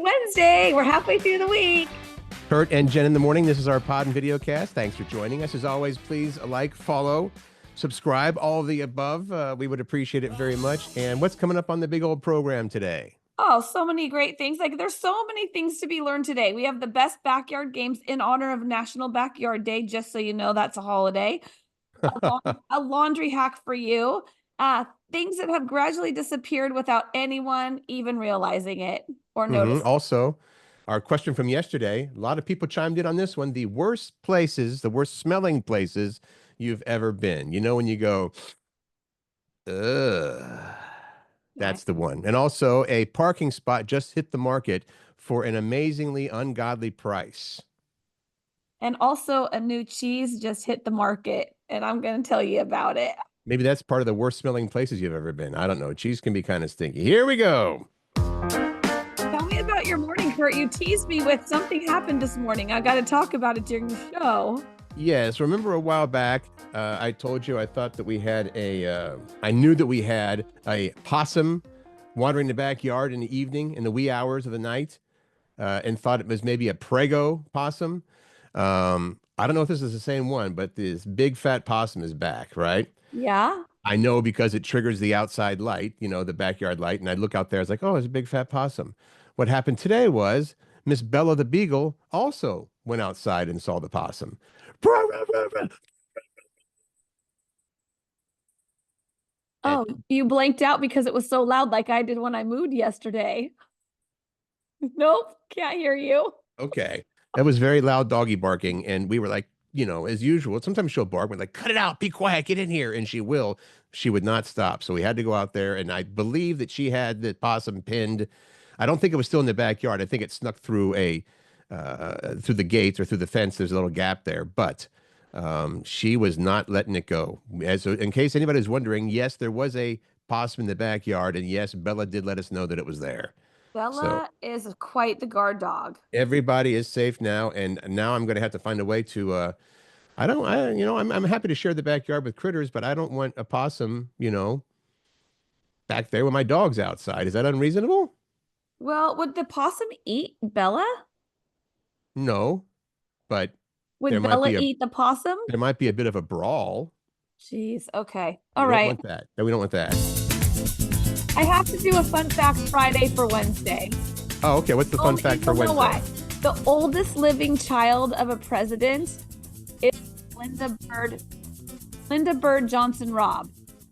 Wednesday. We're halfway through the week. Curt and Jen in the morning. This is our pod and video cast. Thanks for joining us. As always, please like, follow, subscribe, all of the above. We would appreciate it very much. And what's coming up on the big old program today? Oh, so many great things. Like there's so many things to be learned today. We have the best backyard games in honor of National Backyard Day, just so you know that's a holiday. A laundry hack for you. Things that have gradually disappeared without anyone even realizing it or noticing. Also, our question from yesterday, a lot of people chimed in on this one. The worst places, the worst smelling places you've ever been. You know, when you go, ugh, that's the one. And also, a parking spot just hit the market for an amazingly ungodly price. And also, a new cheese just hit the market, and I'm going to tell you about it. Maybe that's part of the worst smelling places you've ever been. I don't know. Cheese can be kind of stinky. Here we go. Tell me about your morning, Curt. You teased me with something happened this morning. I got to talk about it during the show. Yes. Remember a while back, I told you I thought that we had I knew that we had a possum wandering the backyard in the evening in the wee hours of the night and thought it was maybe a prego possum. I don't know if this is the same one, but this big fat possum is back, right? Yeah. I know because it triggers the outside light, you know, the backyard light. And I look out there, it's like, oh, it's a big fat possum. What happened today was Miss Bella the Beagle also went outside and saw the possum. Oh, you blanked out because it was so loud like I did when I moved yesterday. Nope, can't hear you. Okay. That was very loud doggy barking. And we were like, you know, as usual, sometimes she'll bark. We're like, cut it out, be quiet, get in here. And she will. She would not stop. So we had to go out there. And I believe that she had the possum pinned. I don't think it was still in the backyard. I think it snuck through through the gates or through the fence. There's a little gap there. But she was not letting it go. So in case anybody's wondering, yes, there was a possum in the backyard. And yes, Bella did let us know that it was there. Bella is quite the guard dog. Everybody is safe now, and now I'm going to have to find a way to. I'm happy to share the backyard with critters, but I don't want a possum, you know, back there with my dogs outside. Is that unreasonable? Well, would the possum eat Bella? No, but Would Bella eat the possum? There might be a bit of a brawl. Jeez. Okay. All right. We don't want that. No, we don't want that. I have to do a fun fact Friday for Wednesday. Oh, okay. What's the fun fact for Wednesday? Why. The oldest living child of a president is Linda Bird Johnson Robb.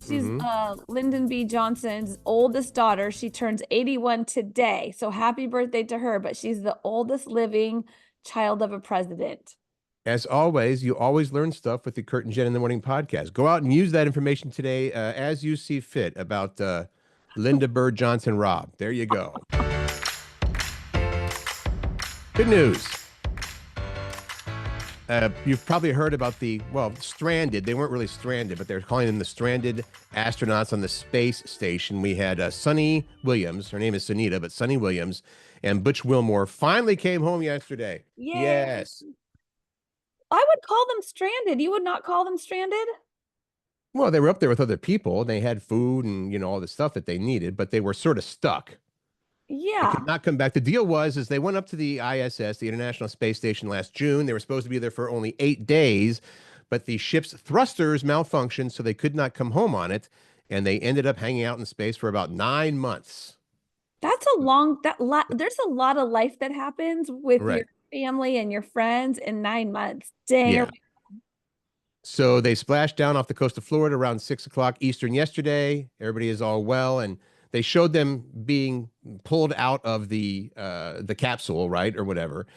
She's Lyndon B. Johnson's oldest daughter. She turns 81 today. So happy birthday to her. But she's the oldest living child of a president. As always, you always learn stuff with the Curt and Jen in the Morning podcast. Go out and use that information today as you see fit about Linda Bird Johnson Robb. There you go. Good news. You've probably heard about stranded. They weren't really stranded, but they're calling them the stranded astronauts on the space station. We had Sunny Williams. Her name is Sunita, but Sunny Williams and Butch Wilmore finally came home yesterday. Yay. Yes. I would call them stranded. You would not call them stranded? Well, they were up there with other people. They had food and, you know, all the stuff that they needed, but they were sort of stuck. Yeah. They could not come back. The deal was they went up to the ISS, the International Space Station, last June. They were supposed to be there for only 8 days, but the ship's thrusters malfunctioned, so they could not come home on it, and they ended up hanging out in space for about 9 months. That's a there's a lot of life that happens with your family and your friends in 9 months. Dang. Yeah. So they splashed down off the coast of Florida around 6 o'clock Eastern yesterday. Everybody is all well, and they showed them being pulled out of the capsule, right, or whatever.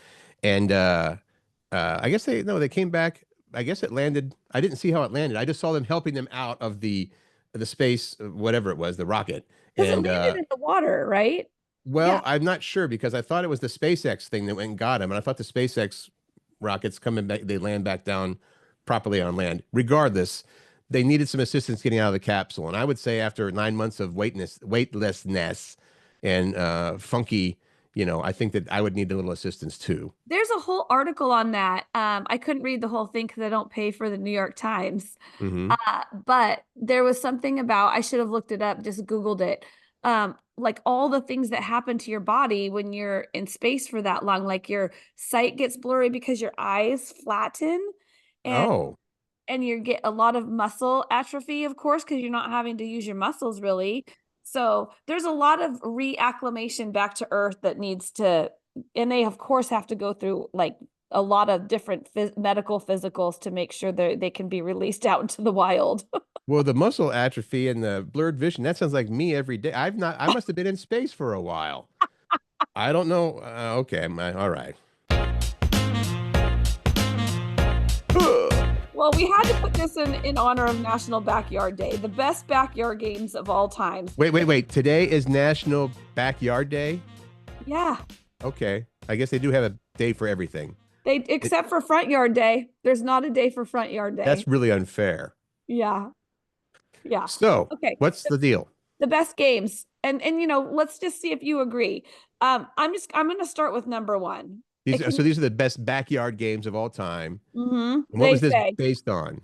And I guess they came back. I guess it landed. I didn't see how it landed. I just saw them helping them out of the space, whatever it was, the rocket. And it landed in the water, right? Well, Yeah. I'm not sure because I thought it was the SpaceX thing that went and got him, and I thought the SpaceX rockets coming back, they land back down properly on land. Regardless, they needed some assistance getting out of the capsule, and I would say after 9 months of weightlessness and funky, you know, I think that I would need a little assistance too. There's a whole article on that. I couldn't read the whole thing because I don't pay for the New York Times. Mm-hmm. But there was something about, I should have looked it up, just Googled it. like all the things that happen to your body when you're in space for that long, like your sight gets blurry because your eyes flatten, and Oh, you get a lot of muscle atrophy, of course, because you're not having to use your muscles really. So there's a lot of reacclimation back to Earth that needs to, and they of course have to go through like a lot of different medical physicals to make sure that they can be released out into the wild. well, the muscle atrophy and the blurred vision, that sounds like me every day. I must have been in space for a while. I don't know. Okay, all right. Well, we had to put this in honor of National Backyard Day, the best backyard games of all time. Wait. Today is National Backyard Day? Yeah. Okay. I guess they do have a day for everything. Except for Front Yard Day. There's not a day for Front Yard Day. That's really unfair. Yeah. Yeah. So, okay. What's the deal? The best games. And let's just see if you agree. I'm going to start with number one. These are the best backyard games of all time. Mm-hmm. And what was this based on?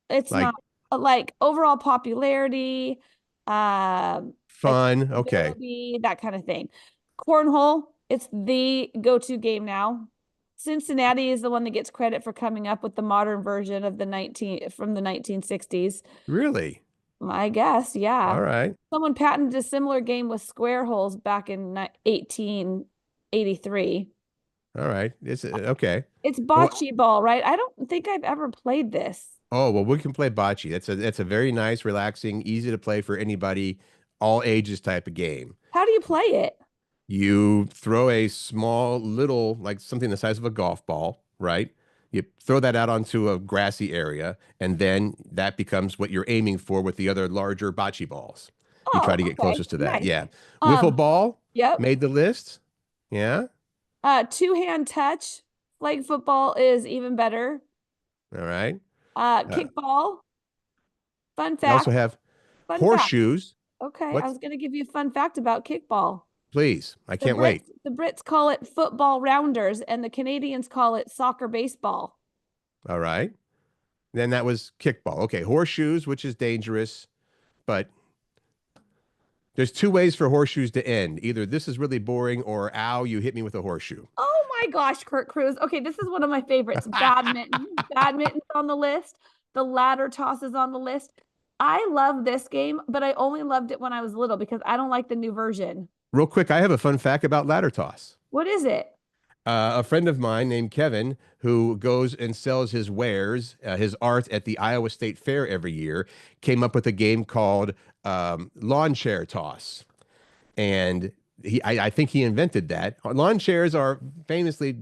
It's like, not like overall popularity, fun, okay, that kind of thing. Cornhole, it's the go-to game now. Cincinnati is the one that gets credit for coming up with the modern version of the 1960s. Really? I guess, yeah. All right. Someone patented a similar game with square holes back in 1883. All right. It's okay. It's bocce ball, right? I don't think I've ever played this. Oh, well, we can play bocce. That's a very nice, relaxing, easy to play for anybody, all ages type of game. How do you play it? You throw a small little, like something the size of a golf ball, right? You throw that out onto a grassy area, and then that becomes what you're aiming for with the other larger bocce balls. You try to get closest to that. Nice. Yeah. Wiffle ball. Yep. Made the list. Yeah. Two-hand touch. Flag football is even better. All right. Kickball. Fun fact. We also have horseshoes. Okay. I was going to give you a fun fact about kickball. Please. I can't wait. The Brits call it football rounders, and the Canadians call it soccer baseball. All right. Then that was kickball. Okay. Horseshoes, which is dangerous, but there's two ways for horseshoes to end. Either this is really boring or, ow, you hit me with a horseshoe. Oh my gosh, Curt Cruz. Okay, this is one of my favorites. Badminton. Badminton's on the list. The ladder toss is on the list. I love this game, but I only loved it when I was little because I don't like the new version. Real quick, I have a fun fact about ladder toss. What is it? A friend of mine named Kevin, who goes and sells his wares, his art at the Iowa State Fair every year, came up with a game called lawn chair toss. And I think he invented that. Lawn chairs are famously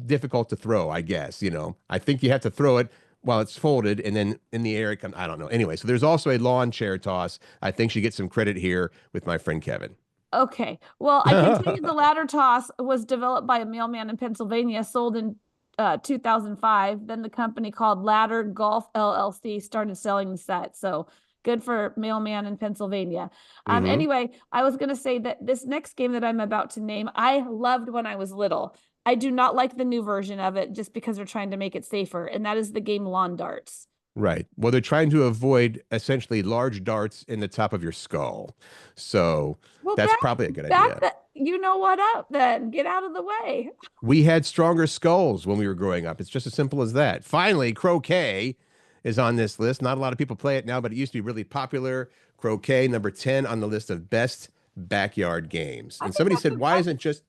difficult to throw, I guess. I think you have to throw it while it's folded, and then in the air it comes. I don't know. Anyway, so there's also a lawn chair toss. I think she gets some credit here with my friend Kevin. Okay. Well, I can tell you the ladder toss was developed by a mailman in Pennsylvania, sold in 2005. Then the company called Ladder Golf LLC started selling the set. So good for mailman in Pennsylvania. Anyway, I was going to say that this next game that I'm about to name, I loved when I was little. I do not like the new version of it just because they're trying to make it safer. And that is the game Lawn Darts. Right. Well, they're trying to avoid essentially large darts in the top of your skull. So that's probably a good idea. You know what up then? Get out of the way. We had stronger skulls when we were growing up. It's just as simple as that. Finally, croquet is on this list. Not a lot of people play it now, but it used to be really popular. Croquet, number 10 on the list of best backyard games. And somebody said, why isn't just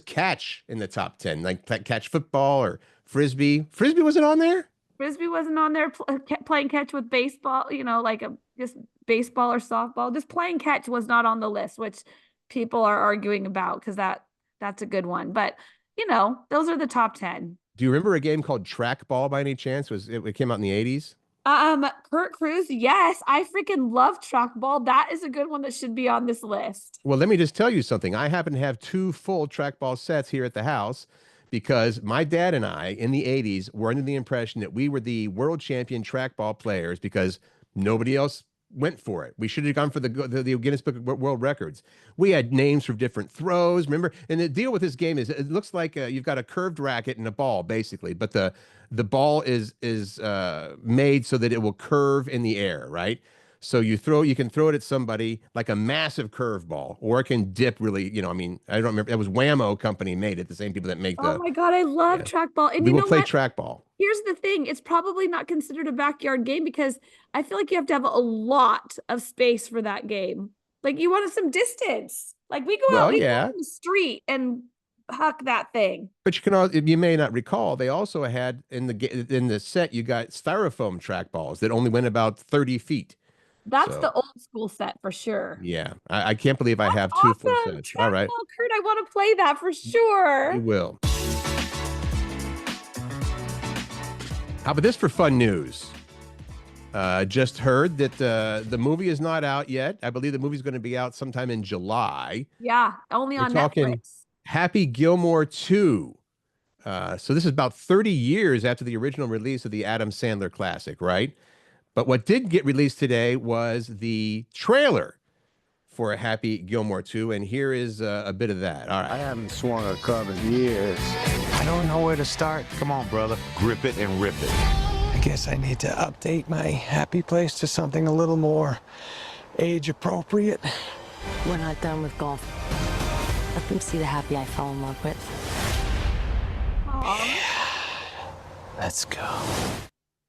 catch in the top 10? Like catch football or frisbee? Frisbee wasn't on there? Frisbee wasn't on there. Playing catch with baseball, just baseball or softball. Just playing catch was not on the list, which people are arguing about because that's a good one. But, those are the top 10. Do you remember a game called trackball by any chance? It came out in the 80s? Curt Cruz, yes. I freaking love trackball. That is a good one that should be on this list. Well, let me just tell you something. I happen to have 2 full trackball sets here at the house, because my dad and I in the 80s were under the impression that we were the world champion trackball players because nobody else went for it. We should have gone for the Guinness Book of World Records. We had names for different throws, remember? And the deal with this game is it looks like you've got a curved racket and a ball, basically, but the ball is made so that it will curve in the air, right? So you can throw it at somebody like a massive curveball, or it can dip really, I mean, I don't remember. It was Whammo company made it, the same people that make Oh the, my God, I love yeah. trackball. And We you will know play what? trackball. Here's the thing. It's probably not considered a backyard game because I feel like you have to have a lot of space for that game. Like you wanted some distance. Like we Well, go out yeah, in the street and huck that thing. but you may not recall, they also had in the set, you got styrofoam trackballs that only went about 30 feet. That's So the old school set for sure. yeah, I can't believe I That's have two full awesome. sets. All right, Trackball, Kurt. I want to play that for we sure. will. How about this for fun news? Just heard that the movie is not out yet. I believe the movie's going to be out sometime in July. Yeah, only We're on talking Netflix. Happy Gilmore 2. So this is about 30 years after the original release of the Adam Sandler classic, right? But what did get released today was the trailer for a Happy Gilmore 2, and here is a bit of that. All I right. haven't swung a club in years. I don't know where to start. Come on, brother. Grip it and rip it. I guess I need to update my happy place to something a little more age appropriate. We're not done with golf. Let them see the happy I fell in love with. Let's go.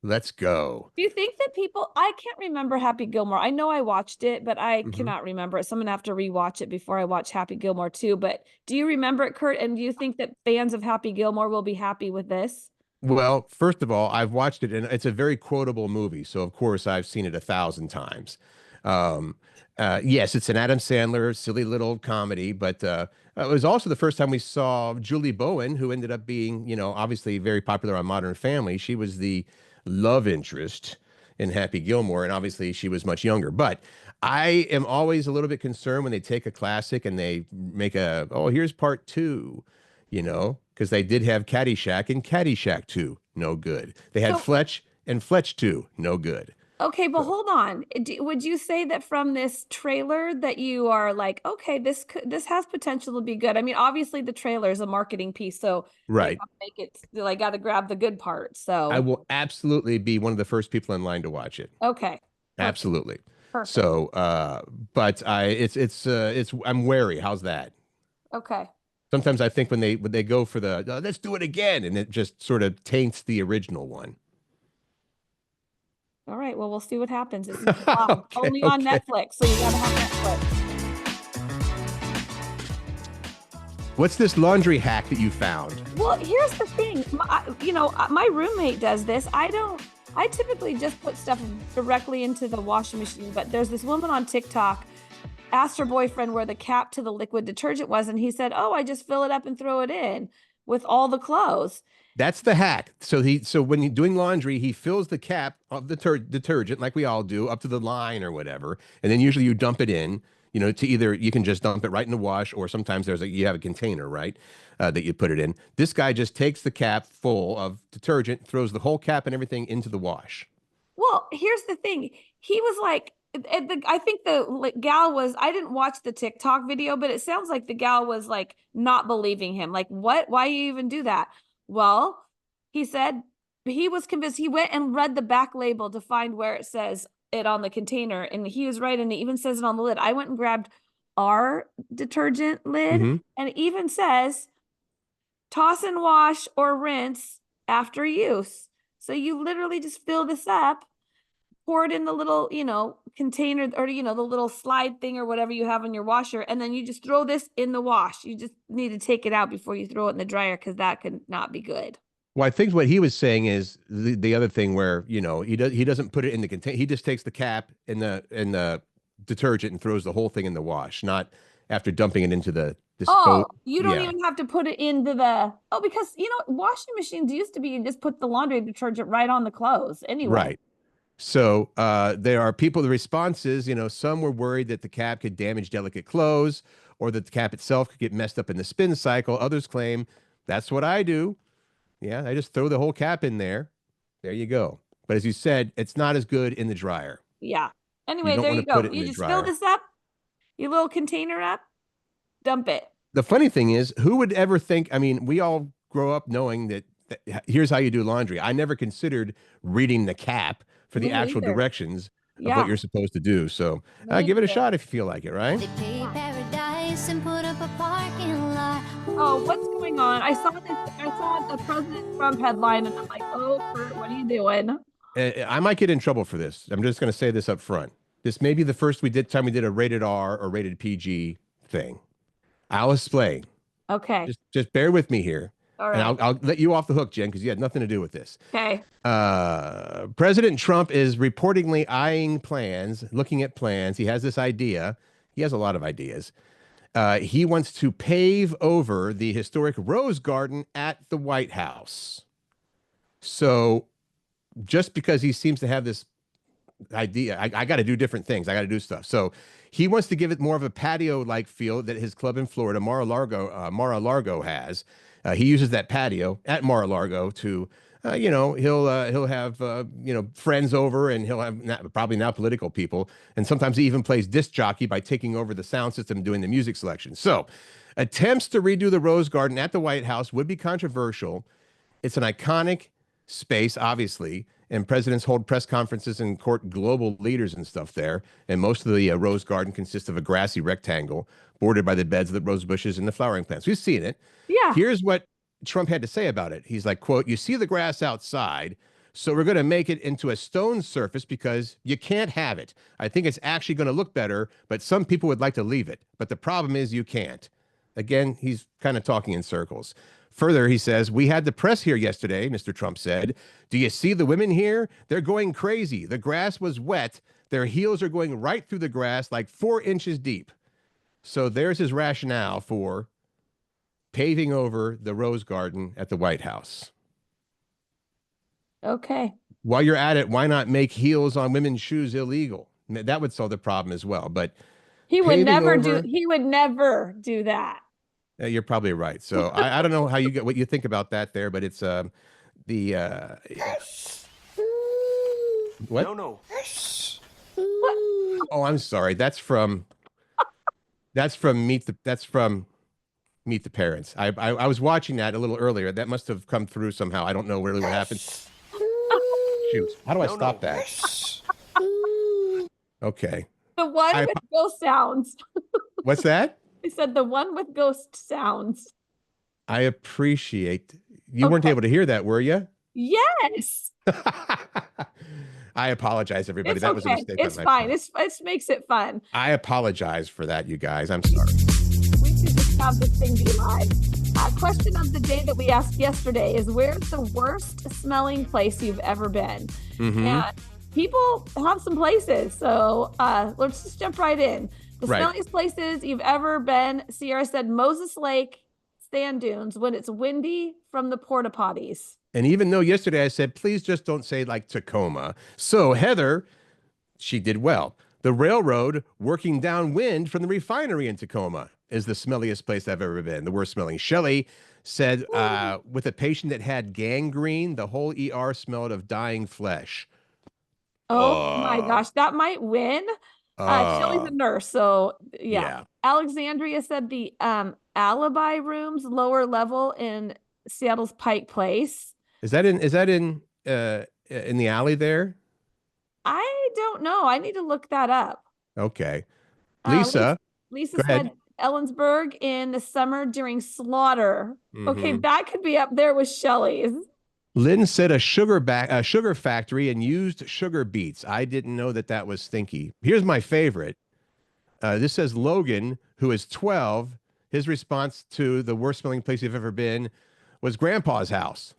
Let's go. Do you think that I can't remember Happy Gilmore. I know I watched it, but I cannot remember it. So I'm gonna have to rewatch it before I watch Happy Gilmore 2. But do you remember it, Kurt? And do you think that fans of Happy Gilmore will be happy with this? Well, first of all, I've watched it, and it's a very quotable movie. So, of course, I've seen it 1,000 times. Um, yes, it's an Adam Sandler silly little comedy, but it was also the first time we saw Julie Bowen, who ended up being, obviously very popular on Modern Family. She was the love interest in Happy Gilmore, and obviously she was much younger. But I am always a little bit concerned when they take a classic and they make here's part two, because they did have Caddyshack and Caddyshack 2, no good. They had So- Fletch and Fletch 2, no good. Okay, but hold on. Would you say that from this trailer that you are like, okay, this has potential to be good? I mean, obviously the trailer is a marketing piece, so they Right. gotta make it. They got to grab the good part. So I will absolutely be one of the first people in line to watch it. okay, Absolutely. perfect. So, but I'm wary. How's that? Okay. Sometimes I think when they go for let's do it again, and it just sort of taints the original one. All right. Well, we'll see what happens. It's in July. Okay, Only on okay. Netflix, so you gotta have Netflix. What's this laundry hack that you found? Well, here's the thing. My roommate does this. I typically just put stuff directly into the washing machine, but there's this woman on TikTok asked her boyfriend where the cap to the liquid detergent was, and he said, "Oh, I just fill it up and throw it in with all the clothes." That's the hack. So when you're doing laundry, he fills the cap of the detergent like we all do up to the line or whatever, and then usually you dump it in. To either you can just dump it right in the wash, or sometimes you have a container, right, that you put it in. This guy just takes the cap full of detergent, throws the whole cap and everything into the wash. Well, here's the thing. He was like, I think the gal was, I didn't watch the TikTok video, but it sounds like the gal was like not believing him. Like, what? Why you even do that? Well, he said he was convinced. He went and read the back label to find where it says it on the container, and he was right, and it even says it on the lid. I went and grabbed our detergent lid, Mhm. and it even says toss and wash or rinse after use. So you literally just fill this up, pour it in the little, container, or, the little slide thing or whatever you have in your washer. And then you just throw this in the wash. You just need to take it out before you throw it in the dryer, because that could not be good. Well, I think what he was saying is the other thing where, he doesn't put it in the container. He just takes the cap and the detergent and throws the whole thing in the wash, not after dumping it into the Oh, you don't yeah. even have to put it into because, washing machines used to be, you just put the laundry detergent right on the clothes anyway. Right. So there are people, the response is, some were worried that the cap could damage delicate clothes, or that the cap itself could get messed up in the spin cycle. Others claim that's what I do. Yeah, I just throw the whole cap in there. There you go. But as you said, it's not as good in the dryer. Yeah. Anyway, don't there wanna you put go. it in You the just dryer. fill this up, your little container up, dump it. The funny thing is, who would ever think? I mean, we all grow up knowing that here's how you do laundry. I never considered reading the cap for the Me actual neither. directions. of what Yeah. you're supposed to do. So Me give it a too. shot if you feel like it, right? They pay paradise and put up a parking lot. Oh, what's going on? I saw this. I saw the President Trump headline, and I'm like, oh, Curt, what are you doing? I might get in trouble for this. I'm just going to say this up front. This may be the first time we did a rated R or rated PG thing. I'll explain. Okay. Just bear with me here. All And right. I'll let you off the hook, Jen, because you had nothing to do with this. Okay. President Trump is reportedly eyeing plans, looking at plans. He has this idea. He has a lot of ideas. He wants to pave over the historic Rose Garden at the White House. So just because he seems to have this idea, I got to do different things. I got to do stuff. So he wants to give it more of a patio-like feel that his club in Florida, Mar-a-Lago has. He uses that patio at Mar-a-Lago to, he'll have, friends over, and he'll have probably now political people. And sometimes he even plays disc jockey by taking over the sound system and doing the music selection. So attempts to redo the Rose Garden at the White House would be controversial. It's an iconic space, obviously, and presidents hold press conferences and court global leaders and stuff there. And most of the Rose Garden consists of a grassy rectangle bordered by the beds of the rose bushes and the flowering plants. We've seen it. Yeah. Here's what Trump had to say about it. He's like, quote, "You see the grass outside, so we're going to make it into a stone surface because you can't have it. I think it's actually going to look better, but some people would like to leave it. But the problem is you can't." Again, he's kind of talking in circles. Further, he says, "We had the press here yesterday," Mr. Trump said. "Do you see the women here? They're going crazy. The grass was wet. Their heels are going right through the grass like 4 inches deep." So there's his rationale for paving over the Rose Garden at the White House. Okay. While you're at it, why not make heels on women's shoes illegal? That would solve the problem as well. But He would paving never over- he would never do that. You're probably right. So I don't know how you get what you think about that there, but it's what? No. Oh, I'm sorry. That's from Meet the Parents. I was watching that a little earlier. That must have come through somehow. I don't know really what happened. Shoot. How do I stop that? Okay. The one with ghost sounds. What's that? I said the one with ghost sounds. I appreciate you weren't able to hear that, were you? Yes. I apologize, everybody. It's That was a okay. mistake. It's on my fine. part. It makes it fun. I apologize for that, you guys. I'm sorry. We should just have this thing be live. Question of the day that we asked yesterday is, where's the worst smelling place you've ever been? Mhm. And people have some places. So let's just jump right in. The Right. smelliest places you've ever been. Sierra said Moses Lake sand dunes when it's windy from the porta potties. And even though yesterday I said, please just don't say like Tacoma. So Heather, she did well. The railroad working downwind from the refinery in Tacoma is the smelliest place I've ever been. The worst smelling. Shelley said with a patient that had gangrene, the whole ER smelled of dying flesh. Oh my gosh, that might win. Shelley's a nurse, so yeah. Alexandria said the alibi rooms, lower level in Seattle's Pike Place. Is that in the alley there? I don't know. I need to look that up. Okay. Lisa Lisa go ahead. said Ellensburg in the summer during slaughter. Okay, Mhm. that could be up there with Shelley's. Lynn said a sugar factory and used sugar beets. I didn't know that was stinky. Here's my favorite. This says Logan, who is 12. His response to the worst smelling place you've ever been was Grandpa's house.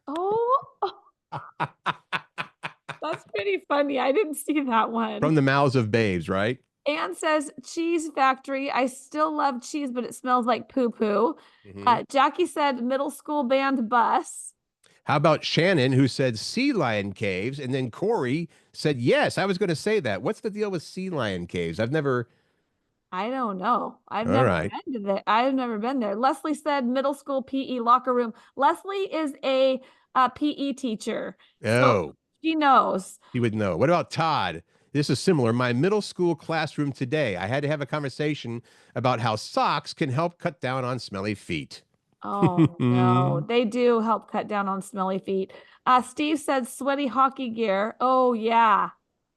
Oh, that's pretty funny. I didn't see that one. From the mouths of babes, right? Anne says cheese factory. I still love cheese, but it smells like poo-poo. Mhm. Jackie said middle school band bus. How about Shannon, who said sea lion caves? And then Corey said, yes, I was going to say that. What's the deal with sea lion caves? I've never. I don't know. I've All never right. been to that. I've never been there. Leslie said middle school PE locker room. Leslie is a PE teacher. Oh, She knows. he would know. What about Todd? This is similar. My middle school classroom today, I had to have a conversation about how socks can help cut down on smelly feet. Oh no, they do help cut down on smelly feet. Steve said sweaty hockey gear. Oh yeah.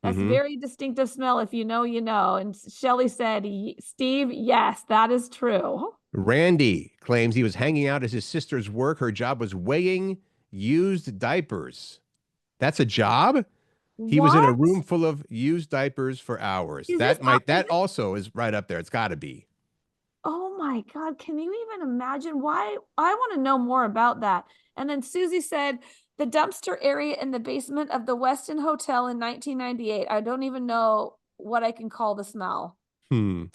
That's Mhm. very distinctive smell. If you know, you know. And Shelly said, Steve, yes, that is true. Randy claims he was hanging out at his sister's work. Her job was weighing used diapers. That's a job? He was in a What? room full of used diapers for hours. Is this, That also is right up there. It's got to be. oh my God, can you even imagine why? I want to know more about that. And then Susie said, the dumpster area in the basement of the Westin Hotel in 1998. I don't even know what I can call the smell. Hmm.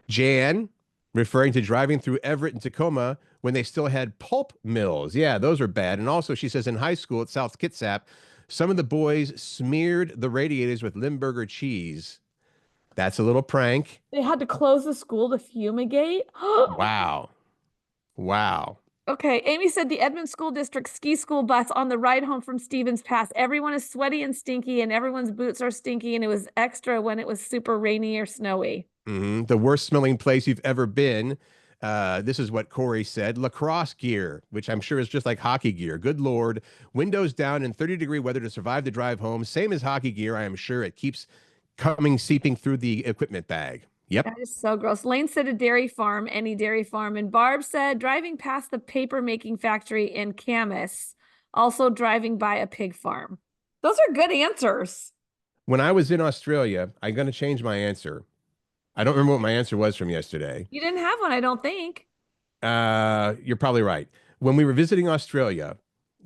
Jan, referring to driving through Everett and Tacoma when they still had pulp mills. Yeah, those are bad. And also, she says in high school at South Kitsap, some of the boys smeared the radiators with Limburger cheese. That's a little prank. They had to close the school to fumigate. Wow. Wow. Okay, Amy said the Edmond School District ski school bus on the ride home from Stevens Pass. Everyone is sweaty and stinky, and everyone's boots are stinky, and it was extra when it was super rainy or snowy. The worst smelling place you've ever been. This is what Corey said. Lacrosse gear, which I'm sure is just like hockey gear. Good Lord. Windows down in 30-degree weather to survive the drive home. Same as hockey gear. I am sure it keeps seeping through the equipment bag. Yep. That is so gross. Lane said a dairy farm, any dairy farm. And Barb said driving past the paper making factory in Camas, also driving by a pig farm. Those are good answers. When I was in Australia, I'm going to change my answer. I don't remember what my answer was from yesterday. You didn't have one, I don't think. You're probably right. When we were visiting Australia,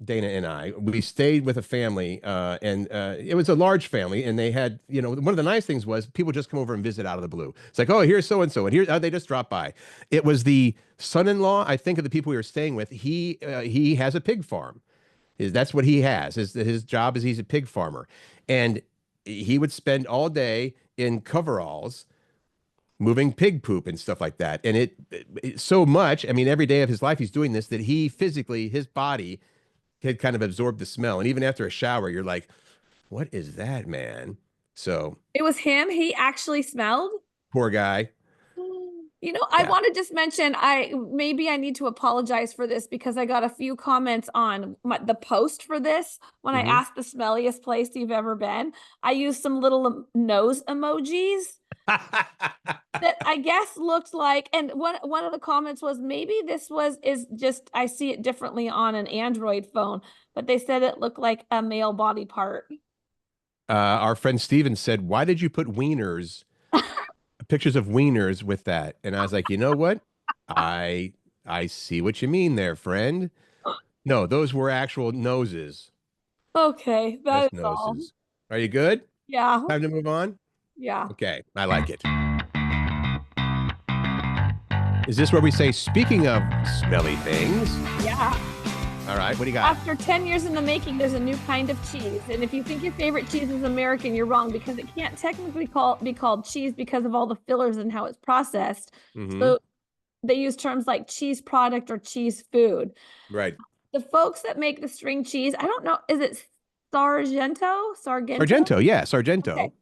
Dana and I, we stayed with a family, and it was a large family, and they had, one of the nice things was people just come over and visit out of the blue. It's like, oh, here's so and so, and here they just dropped by. It was the son-in-law, I think, of the people we were staying with. He has a pig farm. That's what he has. His job is he's a pig farmer, and he would spend all day in coveralls moving pig poop and stuff like that. And it so much, I mean, every day of his life he's doing this, that he physically, his body had kind of absorbed the smell. And even after a shower, you're like, what is that, man? So It was him. He actually smelled. poor guy. I Yeah. want to just mention, maybe I need to apologize for this because I got a few comments on the post for this. When I asked the smelliest place you've ever been, I used some little nose emojis that I guess looked like, and one of the comments was maybe is just, I see it differently on an Android phone, but they said it looked like a male body part. Our friend Steven said, why did you put wieners, pictures of wieners with that? And I was like, you know what? I see what you mean there, friend. No, those were actual noses. Okay, that Just is all. noses. Are you good? Yeah, Time to move on? yeah. Okay, I like it. Is this where we say, speaking of smelly things? Yeah. All right, what do you got? After 10 years in the making, there's a new kind of cheese. And if you think your favorite cheese is American, you're wrong, because it can't technically be called cheese because of all the fillers and how it's processed. So they use terms like cheese product or cheese food. Right. The folks that make the string cheese, I don't know, is it Sargento? Sargento, yeah, Sargento. Okay.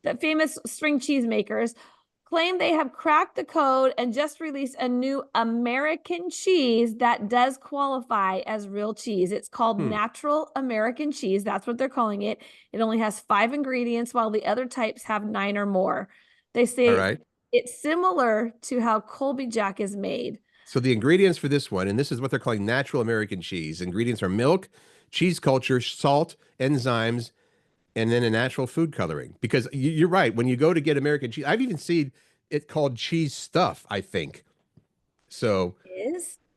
The famous string cheese makers claim they have cracked the code and just released a new American cheese that does qualify as real cheese. It's called natural American cheese. That's what they're calling it. It only has 5 ingredients, while the other types have 9 or more. They say it's similar to how Colby Jack is made. So the ingredients for this one, and this is what they're calling natural American cheese. Ingredients are milk, cheese culture, salt, enzymes, and then a natural food coloring. Because you're right, when you go to get American cheese, I've even seen it called cheese stuff, I think. So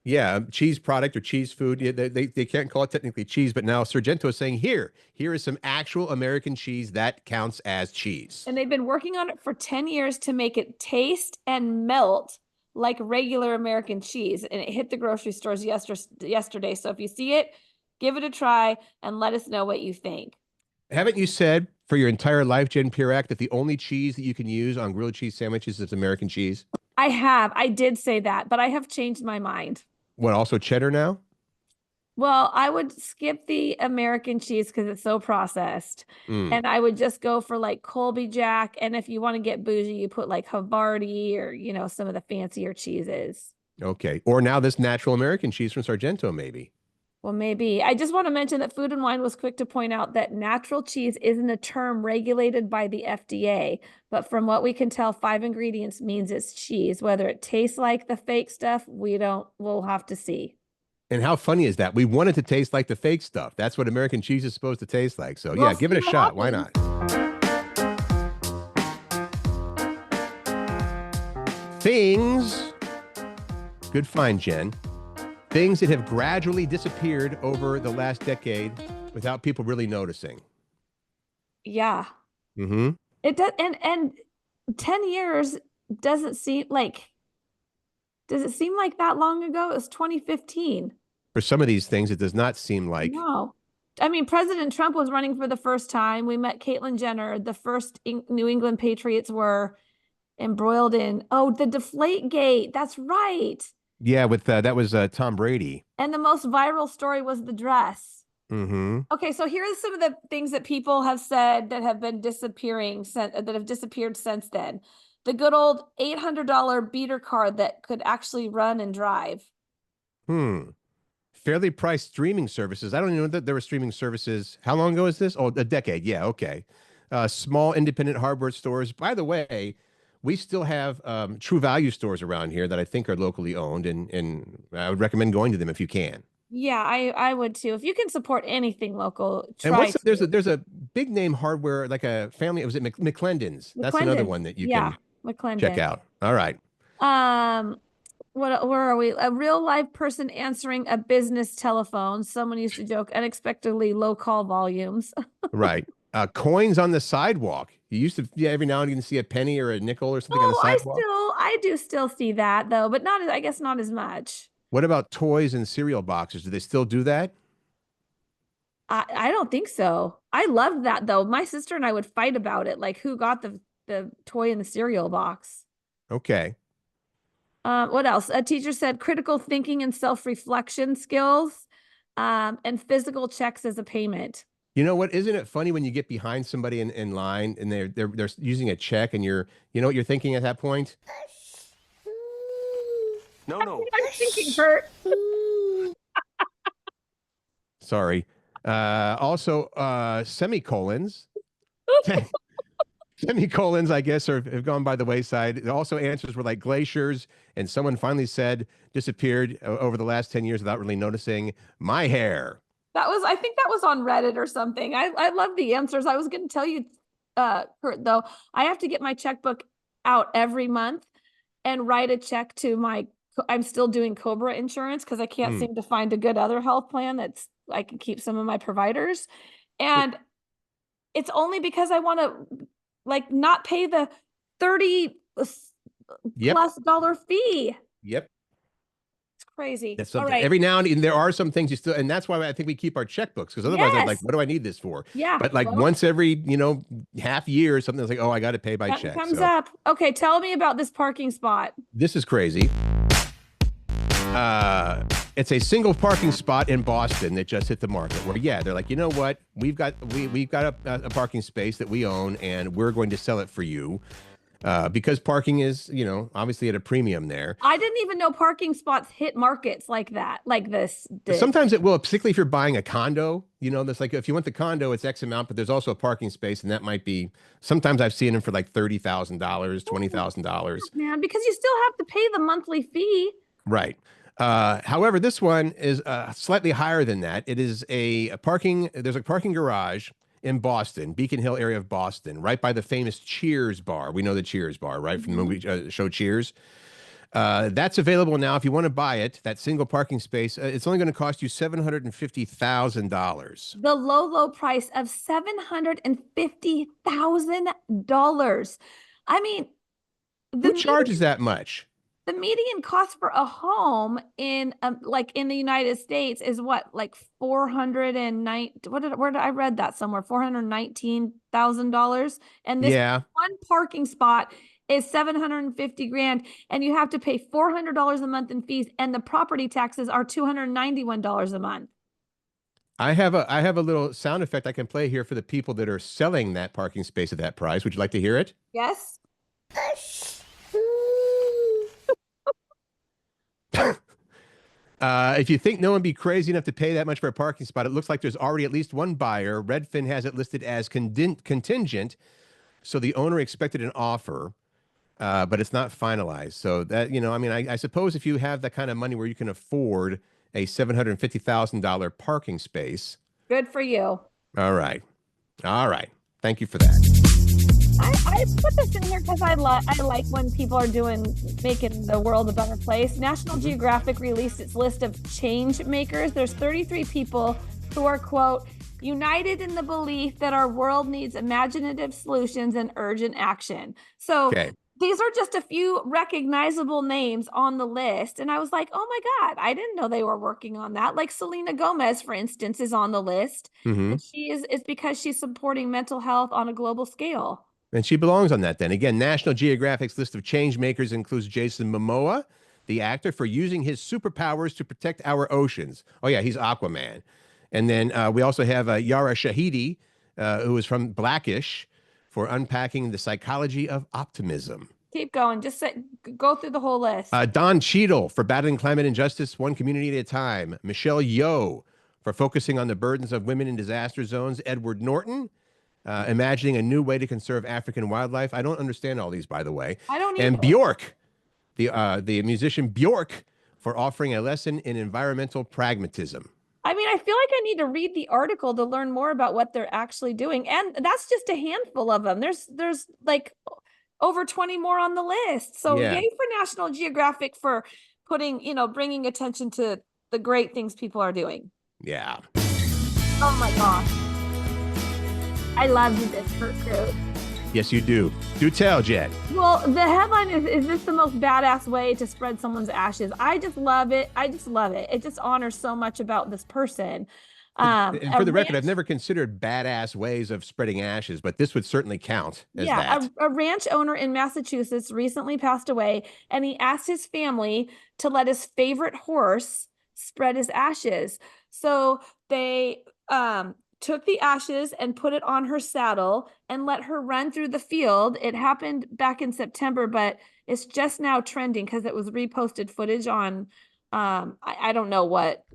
yeah, cheese product or cheese food. They can't call it technically cheese, but now Sargento is saying here is some actual American cheese that counts as cheese. And they've been working on it for 10 years to make it taste and melt like regular American cheese. And it hit the grocery stores yesterday. So if you see it, give it a try and let us know what you think. Haven't you said for your entire life, Jen Pirac, that the only cheese that you can use on grilled cheese sandwiches is American cheese? I did say that, but I have changed my mind. What, also cheddar now? Well, I would skip the American cheese because it's so processed. And I would just go for like Colby Jack. And if you want to get bougie, you put like Havarti or, some of the fancier cheeses. Okay. Or now this natural American cheese from Sargento, maybe. Well, maybe. I just want to mention that Food and Wine was quick to point out that natural cheese isn't a term regulated by the FDA, but from what we can tell, 5 ingredients means it's cheese. Whether it tastes like the fake stuff, we'll have to see. And how funny is that? We want it to taste like the fake stuff. That's what American cheese is supposed to taste like. So We'll yeah, give it a see what shot. Why happens. not? Things, good find, Jen. Things that have gradually disappeared over the last decade without people really noticing. Yeah. Mm-hmm. It does, and 10 years doesn't seem like, does it seem like that long ago? It was 2015. For some of these things, it does not seem like. No. I mean, President Trump was running for the first time. We met Caitlyn Jenner. The first New England Patriots were embroiled in, the Deflategate. That's right. Yeah, with that was Tom Brady. And the most viral story was the dress. Mm-hmm. Okay, so here are some of the things that people have said that have been disappearing, that have disappeared since then. The good old $800 beater car that could actually run and drive. Fairly priced streaming services. I don't even know that there were streaming services. How long ago is this? Oh, a decade. Yeah, okay. Small independent hardware stores. By the way, we still have True Value stores around here that I think are locally owned, and I would recommend going to them if you can. Yeah, I would too. If you can support anything local, And try there's a big name hardware, like a family. Was it McClendon's? That's another one that you can check out. All right. Where are we? A real live person answering a business telephone. Someone used to joke unexpectedly low call volumes. Right. Coins on the sidewalk. You used to, every now and again see a penny or a nickel or something on the sidewalk. I do still see that though, but I guess not as much. What about toys and cereal boxes? Do they still do that? I don't think so. I loved that though. My sister and I would fight about it, like who got the toy in the cereal box. Okay. What else? A teacher said critical thinking and self-reflection skills, and physical checks as a payment. You know what? Isn't it funny when you get behind somebody in line and they're using a check and you know what you're thinking at that point? No. I'm thinking, Curt. Sorry. Also, semicolons. Semicolons, I guess, have gone by the wayside. Also, answers were like glaciers, and someone finally said disappeared over the last 10 years without really noticing. My hair. I think that was on Reddit or something. I love the answers. I was going to tell you, Curt, though, I have to get my checkbook out every month and write a check to I'm still doing Cobra insurance because I can't seem to find a good other health plan I can keep some of my providers. And it's only because I want to not pay the $30 plus dollar fee. Yep. It's crazy. That's something. All right. Every now and then there are some things you still, and that's why I think we keep our checkbooks, because otherwise I'm like, what do I need this for? Yeah. But once every, half year or something, that's like, oh, I got to pay by check. Comes up. Okay. Tell me about this parking spot. This is crazy. It's a single parking spot in Boston that just hit the market where, they're like, you know what? We've got a parking space that we own and we're going to sell it for you. Because parking is, obviously at a premium there. I didn't even know parking spots hit markets like that, like this. Sometimes it will, particularly if you're buying a condo, that's like, if you want the condo, it's X amount, but there's also a parking space, and that might be, sometimes I've seen them for like $30,000, $20,000. Man, because you still have to pay the monthly fee. Right. However, this one is slightly higher than that. It is there's a parking garage in Boston, Beacon Hill area of Boston, right by the famous Cheers bar. We know the Cheers bar, right? From the movie show Cheers. That's available now. If you want to buy it, that single parking space, it's only going to cost you $750,000. The low price of $750,000. I mean, who charges that much? The median cost for a home in the United States is what, like $409. I read that somewhere, $419,000, and this one parking spot is $750,000, and you have to pay $400 a month in fees, and the property taxes are $291 a month. I have a little sound effect I can play here for the people that are selling that parking space at that price. Would you like to hear it? Yes. If you think no one be crazy enough to pay that much for a parking spot, it looks like there's already at least one buyer. Redfin has it listed as contingent, so the owner expected an offer, but it's not finalized. So that, I mean, I suppose if you have that kind of money where you can afford a $750,000 parking space. Good for you. All right. Thank you for that. I put this in here because I like when people are making the world a better place. National Geographic released its list of Changemakers. There's 33 people who are, quote, united in the belief that our world needs imaginative solutions and urgent action. So these are just a few recognizable names on the list. And I was like, oh my God, I didn't know they were working on that. Like Selena Gomez, for instance, is on the list. And it's because she's supporting mental health on a global scale. And she belongs on that then. Again, National Geographic's list of Changemakers includes Jason Momoa, the actor, for using his superpowers to protect our oceans. Oh yeah, he's Aquaman. And then we also have Yara Shahidi, who is from Blackish, for unpacking the psychology of optimism. Keep going. Just go through the whole list. Don Cheadle for battling climate injustice one community at a time. Michelle Yeoh for focusing on the burdens of women in disaster zones. Edward Norton, imagining a new way to conserve African wildlife. I don't understand all these, by the way. I don't either. And Bjork, the musician Bjork, for offering a lesson in environmental pragmatism. I mean, I feel like I need to read the article to learn more about what they're actually doing. And that's just a handful of them. There's like over 20 more on the list. So yay for National Geographic for bringing attention to the great things people are doing. Yeah. Oh my gosh. I love this, Curt. Yes, you do. Do tell, Jen. Well, the headline is this the most badass way to spread someone's ashes? I just love it. It just honors so much about this person. And for the record, I've never considered badass ways of spreading ashes, but this would certainly count as that. A ranch owner in Massachusetts recently passed away, and he asked his family to let his favorite horse spread his ashes. So they took the ashes and put it on her saddle and let her run through the field. It happened back in September, but it's just now trending because it was reposted footage on, I don't know what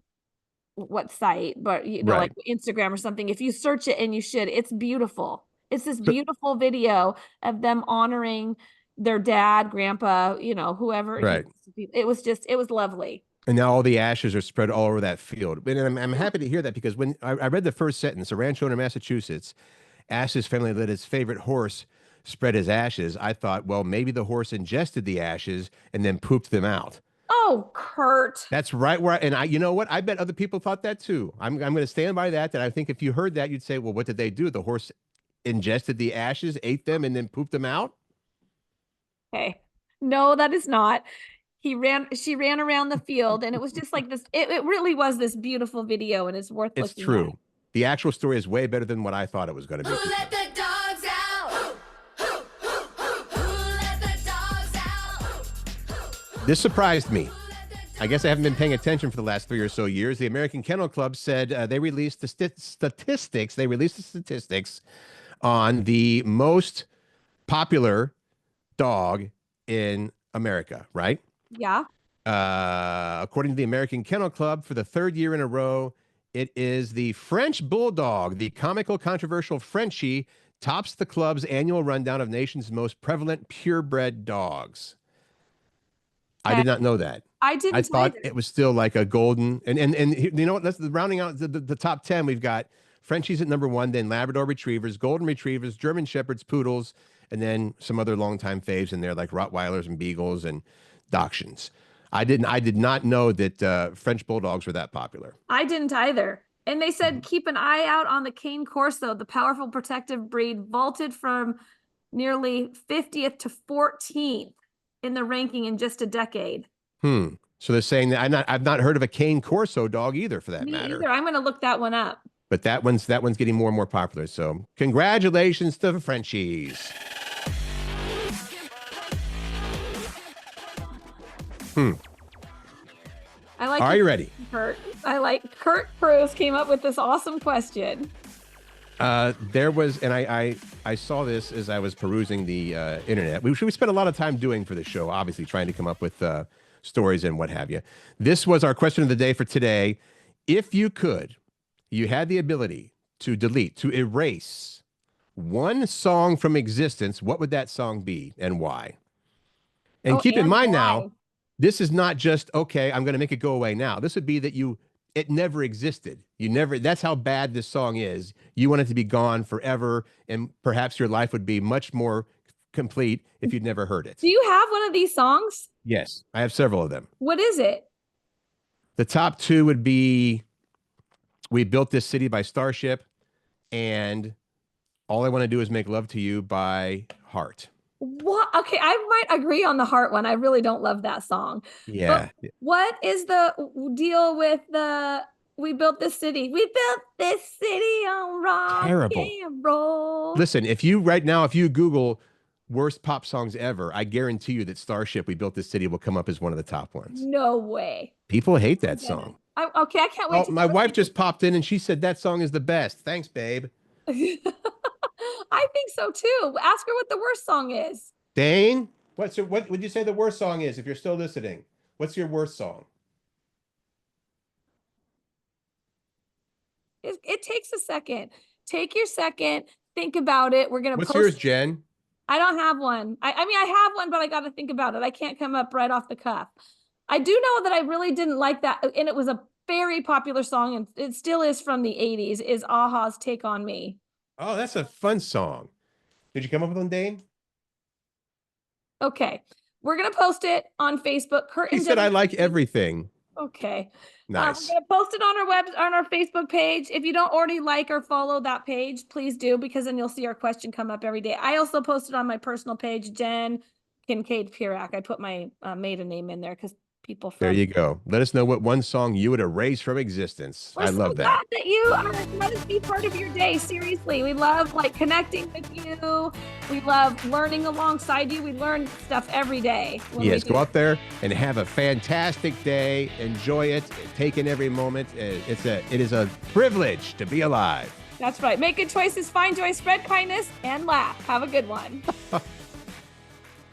site, but like Instagram or something. If you search it, and you should, it's beautiful. It's this beautiful video of them honoring their dad, grandpa, whoever. Right. It was lovely. And now all the ashes are spread all over that field. And I'm happy to hear that, because when I read the first sentence, a ranch owner in Massachusetts asked his family to let his favorite horse spread his ashes, I thought, well, maybe the horse ingested the ashes and then pooped them out. Oh, Curt. That's right. You know what? I bet other people thought that too. I'm going to stand by that I think if you heard that, you'd say, well, what did they do? The horse ingested the ashes, ate them, and then pooped them out? Okay. No, that is not. She ran around the field, and it was just like this. It really was this beautiful video, and it's worth looking at. It's true. The actual story is way better than what I thought it was going to be. Who let the dogs out? Who let the dogs out? This surprised me. I guess I haven't been paying attention for the last 3 or so years. The American Kennel Club said they released the statistics. They released the statistics on the most popular dog in America, right? Yeah. According to the American Kennel Club, for the third year in a row, it is the French Bulldog. The comical, controversial Frenchie tops the club's annual rundown of nation's most prevalent purebred dogs. I did not know that. I didn't. I thought it was still like a golden. And you know what? That's rounding out the top 10. We've got Frenchies at number 1, then Labrador Retrievers, Golden Retrievers, German Shepherds, Poodles, and then some other longtime faves in there like Rottweilers and Beagles and Dachshunds. I did not know that French Bulldogs were that popular. I didn't either. And they said, keep an eye out on the Cane Corso. The powerful protective breed vaulted from nearly 50th to 14th in the ranking in just a decade. So they're saying that I've not heard of a Cane Corso dog either, for that matter. Either. I'm going to look that one up. But that one's getting more and more popular. So congratulations to the Frenchies. Are you ready? Curt. Curt Cruz came up with this awesome question. There was, and I saw this as I was perusing the internet, which we spent a lot of time doing for the show, obviously trying to come up with stories and what have you. This was our question of the day for today. If you had the ability to delete, to erase one song from existence, what would that song be and why? And keep in mind now, this is not just, okay, I'm going to make it go away now. This would be that it never existed. That's how bad this song is. You want it to be gone forever, and perhaps your life would be much more complete if you'd never heard it. Do you have one of these songs? Yes, I have several of them. What is it? The top two would be We Built This City by Starship and All I Want to Do Is Make Love to You by Heart. What? Okay, I might agree on the Heart one. I really don't love that song. Yeah. But what is the deal with the We Built This City? We built this city on rock Terrible. and roll. Listen, if you Google worst pop songs ever, I guarantee you that Starship, We Built This City will come up as one of the top ones. No way. People hate that song. Okay, I can't wait. Oh, my wife just popped in and she said that song is the best. Thanks, babe. I think so too. Ask her what the worst song is. Dane, what would you say the worst song is if you're still listening? What's your worst song? It takes a second. Take your second. Think about it. We're gonna What's post. yours, Jen? I don't have one. I mean, I have one, but I got to think about it. I can't come up right off the cuff. I do know that I really didn't like that, and it was a very popular song, and it still is from the 80s, is a-ha's Take On Me. Oh, that's a fun song. Did you come up with one, Dane? Okay. We're going to post it on Facebook. Curt He and said, I Jenny- like everything. Okay. Nice. We're going to post it on our Facebook page. If you don't already like or follow that page, please do, because then you'll see our question come up every day. I also posted on my personal page, Jen Kincaid Pirac. I put my maiden name in there because people from There you go. Let us know what one song you would erase from existence. We're I love so that. glad that you let us be part of your day. Seriously, we love connecting with you. We love learning alongside you. We learn stuff every day. Yes, go out there and have a fantastic day. Enjoy it. Take in every moment. It is a privilege to be alive. That's right. Make good choices, find joy, spread kindness, and laugh. Have a good one.